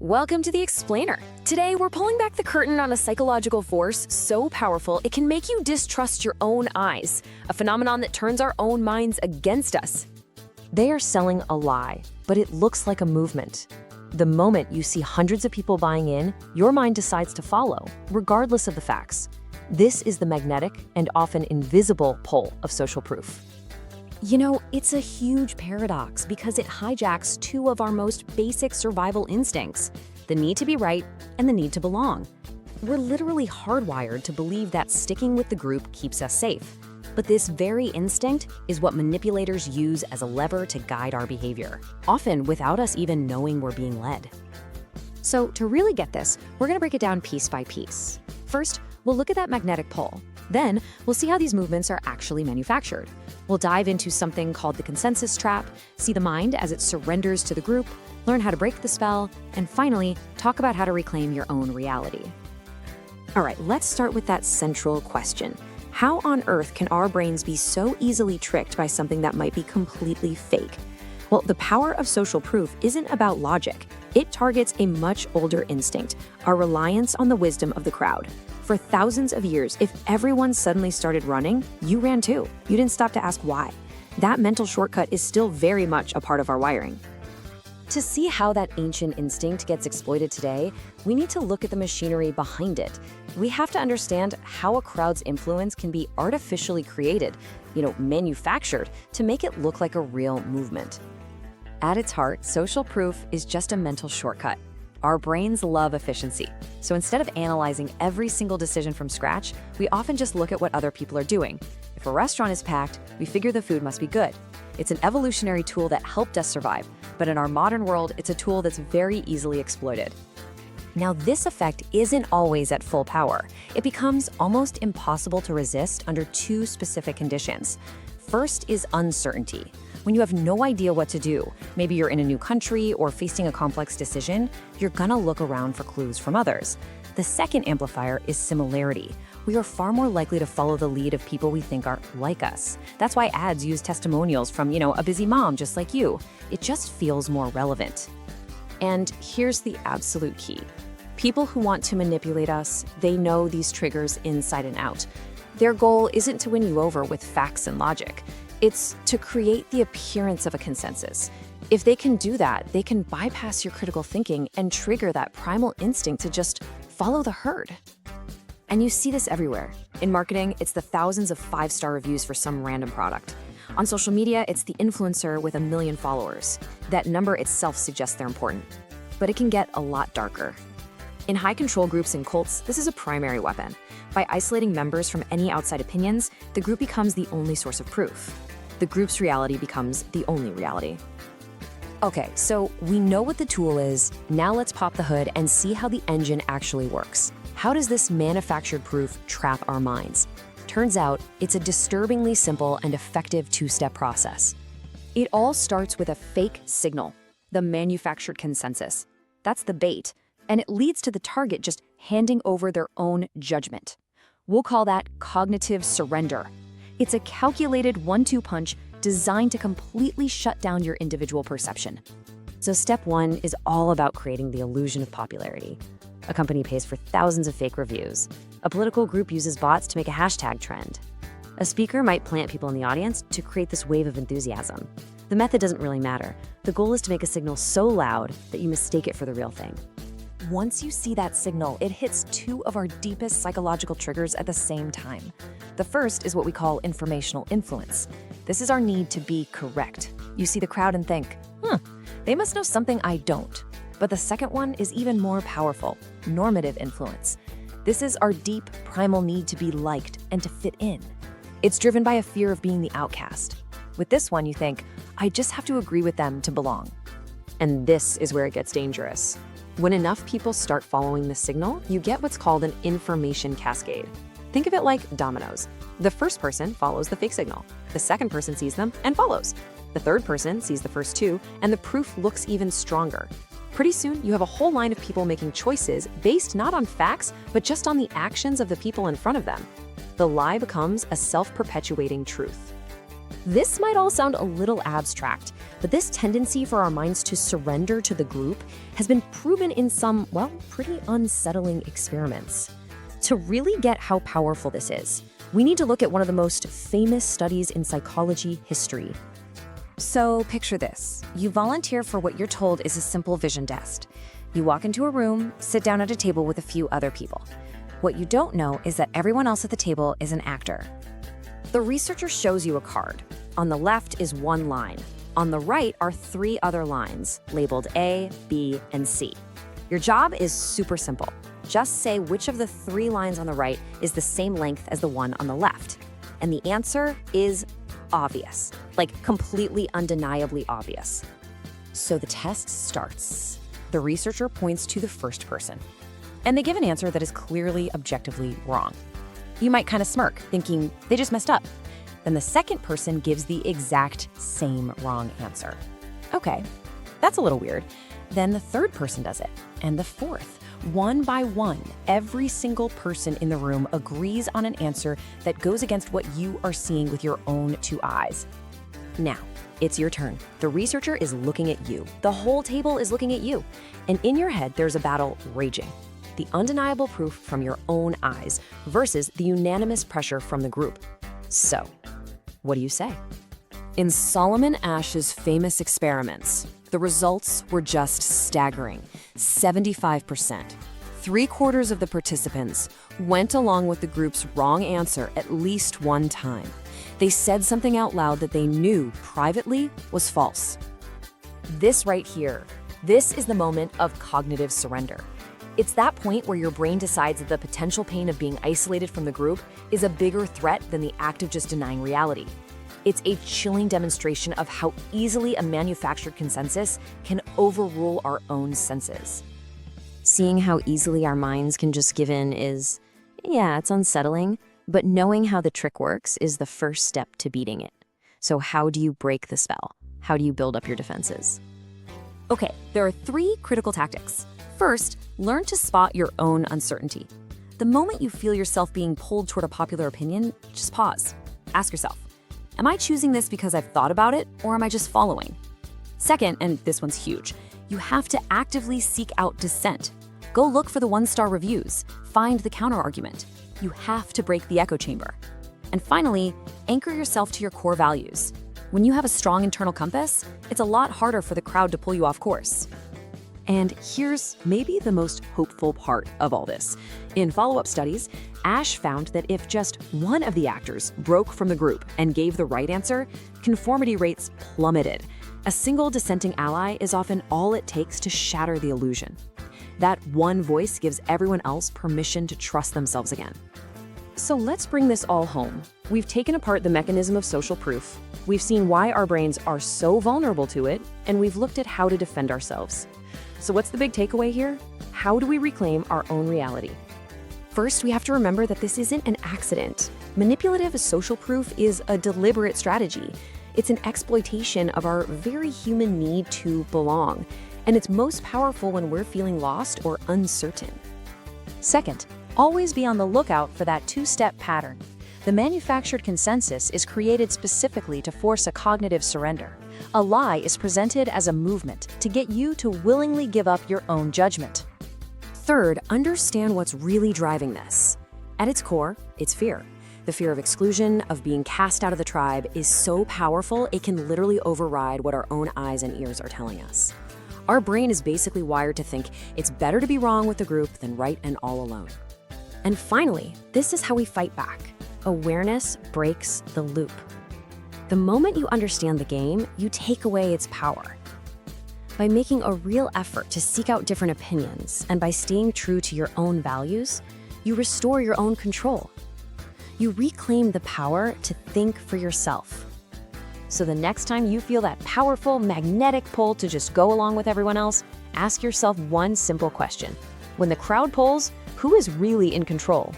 Welcome to The Explainer. Today, we're pulling back the curtain on a psychological force so powerful it can make you distrust your own eyes, a phenomenon that turns our own minds against us. They are selling a lie, but it looks like a movement. The moment you see hundreds of people buying in, your mind decides to follow, regardless of the facts. This is the magnetic and often invisible pull of social proof. You know, it's a huge paradox because it hijacks two of our most basic survival instincts, the need to be right and the need to belong. We're literally hardwired to believe that sticking with the group keeps us safe. But this very instinct is what manipulators use as a lever to guide our behavior, often without us even knowing we're being led. So to really get this, we're going to break it down piece by piece. First, we'll look at that magnetic pull. Then, we'll see how these movements are actually manufactured. We'll dive into something called the consensus trap, see the mind as it surrenders to the group, learn how to break the spell, and finally, talk about how to reclaim your own reality. All right, let's start with that central question. How on earth can our brains be so easily tricked by something that might be completely fake? Well, the power of social proof isn't about logic. It targets a much older instinct, our reliance on the wisdom of the crowd. For thousands of years, if everyone suddenly started running, you ran too. You didn't stop to ask why. That mental shortcut is still very much a part of our wiring. To see how that ancient instinct gets exploited today, we need to look at the machinery behind it. We have to understand how a crowd's influence can be artificially created, manufactured, to make it look like a real movement. At its heart, social proof is just a mental shortcut. Our brains love efficiency. So instead of analyzing every single decision from scratch, we often just look at what other people are doing. If a restaurant is packed, we figure the food must be good. It's an evolutionary tool that helped us survive, but in our modern world, it's a tool that's very easily exploited. Now, this effect isn't always at full power. It becomes almost impossible to resist under two specific conditions. First is uncertainty. When you have no idea what to do, maybe you're in a new country or facing a complex decision, you're gonna look around for clues from others. The second amplifier is similarity. We are far more likely to follow the lead of people we think are like us. That's why ads use testimonials from, a busy mom just like you. It just feels more relevant. And here's the absolute key. People who want to manipulate us, they know these triggers inside and out. Their goal isn't to win you over with facts and logic. It's to create the appearance of a consensus. If they can do that, they can bypass your critical thinking and trigger that primal instinct to just follow the herd. And you see this everywhere. In marketing, it's the thousands of 5-star reviews for some random product. On social media, it's the influencer with 1 million followers. That number itself suggests they're important. But it can get a lot darker. In high control groups and cults, this is a primary weapon. By isolating members from any outside opinions, the group becomes the only source of proof. The group's reality becomes the only reality. Okay, so we know what the tool is. Now let's pop the hood and see how the engine actually works. How does this manufactured proof trap our minds? Turns out, it's a disturbingly simple and effective two-step process. It all starts with a fake signal, the manufactured consensus. That's the bait, and it leads to the target just handing over their own judgment. We'll call that cognitive surrender. It's a calculated 1-2 punch designed to completely shut down your individual perception. So step 1 is all about creating the illusion of popularity. A company pays for thousands of fake reviews. A political group uses bots to make a hashtag trend. A speaker might plant people in the audience to create this wave of enthusiasm. The method doesn't really matter. The goal is to make a signal so loud that you mistake it for the real thing. Once you see that signal, it hits two of our deepest psychological triggers at the same time. The first is what we call informational influence. This is our need to be correct. You see the crowd and think, they must know something I don't. But the second one is even more powerful, normative influence. This is our deep, primal need to be liked and to fit in. It's driven by a fear of being the outcast. With this one, you think, I just have to agree with them to belong. And this is where it gets dangerous. When enough people start following the signal, you get what's called an information cascade. Think of it like dominoes. The first person follows the fake signal. The second person sees them and follows. The third person sees the first two, and the proof looks even stronger. Pretty soon, you have a whole line of people making choices based not on facts, but just on the actions of the people in front of them. The lie becomes a self-perpetuating truth. This might all sound a little abstract, but this tendency for our minds to surrender to the group has been proven in some, well, pretty unsettling experiments. To really get how powerful this is, we need to look at one of the most famous studies in psychology history. So picture this. You volunteer for what you're told is a simple vision test. You walk into a room, sit down at a table with a few other people. What you don't know is that everyone else at the table is an actor. The researcher shows you a card. On the left is one line. On the right are 3 other lines, labeled A, B, and C. Your job is super simple. Just say which of the 3 lines on the right is the same length as the one on the left. And the answer is obvious, like completely undeniably obvious. So the test starts. The researcher points to the first person, and they give an answer that is clearly objectively wrong. You might kind of smirk, thinking they just messed up. Then the second person gives the exact same wrong answer. Okay, that's a little weird. Then the third person does it, and the fourth. One by one, every single person in the room agrees on an answer that goes against what you are seeing with your own 2 eyes. Now, it's your turn. The researcher is looking at you. The whole table is looking at you. And in your head, there's a battle raging. The undeniable proof from your own eyes versus the unanimous pressure from the group. So, what do you say? In Solomon Asch's famous experiments, the results were just staggering. 75%. 3/4 of the participants went along with the group's wrong answer at least one time. They said something out loud that they knew privately was false. This right here, this is the moment of cognitive surrender. It's that point where your brain decides that the potential pain of being isolated from the group is a bigger threat than the act of just denying reality. It's a chilling demonstration of how easily a manufactured consensus can overrule our own senses. Seeing how easily our minds can just give in is, yeah, it's unsettling, but knowing how the trick works is the first step to beating it. So how do you break the spell? How do you build up your defenses? Okay, there are 3 critical tactics. First, learn to spot your own uncertainty. The moment you feel yourself being pulled toward a popular opinion, just pause. Ask yourself, am I choosing this because I've thought about it, or am I just following? Second, and this one's huge, you have to actively seek out dissent. Go look for the 1-star reviews. Find the counterargument. You have to break the echo chamber. And finally, anchor yourself to your core values. When you have a strong internal compass, it's a lot harder for the crowd to pull you off course. And here's maybe the most hopeful part of all this. In follow-up studies, Asch found that if just one of the actors broke from the group and gave the right answer, conformity rates plummeted. A single dissenting ally is often all it takes to shatter the illusion. That one voice gives everyone else permission to trust themselves again. So let's bring this all home. We've taken apart the mechanism of social proof. We've seen why our brains are so vulnerable to it, and we've looked at how to defend ourselves. So what's the big takeaway here? How do we reclaim our own reality? First, we have to remember that this isn't an accident. Manipulative social proof is a deliberate strategy. It's an exploitation of our very human need to belong, and it's most powerful when we're feeling lost or uncertain. Second, always be on the lookout for that 2-step pattern. The manufactured consensus is created specifically to force a cognitive surrender. A lie is presented as a movement to get you to willingly give up your own judgment. Third, understand what's really driving this. At its core, it's fear. The fear of exclusion, of being cast out of the tribe, is so powerful it can literally override what our own eyes and ears are telling us. Our brain is basically wired to think it's better to be wrong with the group than right and all alone. And finally, this is how we fight back. Awareness breaks the loop. The moment you understand the game, you take away its power. By making a real effort to seek out different opinions and by staying true to your own values, you restore your own control. You reclaim the power to think for yourself. So the next time you feel that powerful, magnetic pull to just go along with everyone else, ask yourself one simple question. When the crowd pulls, who is really in control?